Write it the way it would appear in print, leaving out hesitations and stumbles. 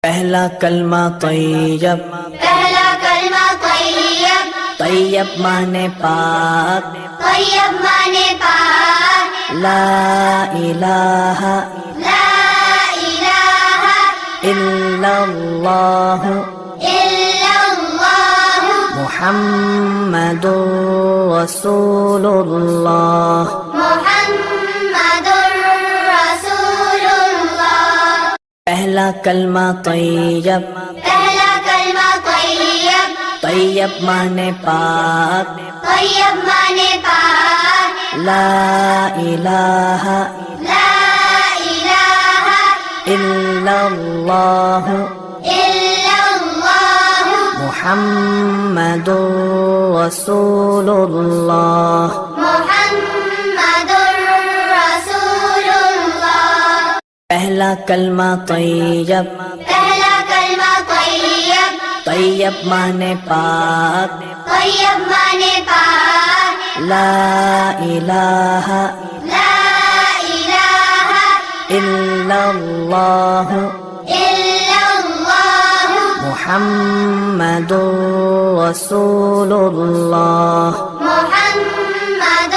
پہلا کلمہ طیب، پہلا کلمہ طیب، طیب مانے پاک، طیب مانے پاک، لا الہ لا الہ الا اللہ الا اللہ محمد رسول اللہ۔ محمد رسول اللہ۔ پہلا کلمہ طیب، پہلا کلمہ طیب، طیب مانے پاک، طیب مانے پاک، لا الہ لا الہ الا اللہ الا اللہ محمد رسول اللہ۔ محمد رسول اللہ۔ پہلا کلمہ طیب، پہلا کلمہ طیب، طیب مانے پاک، طیب مانے پاک، لا الہ لا الہ الا اللہ الا اللہ محمد رسول اللہ۔ محمد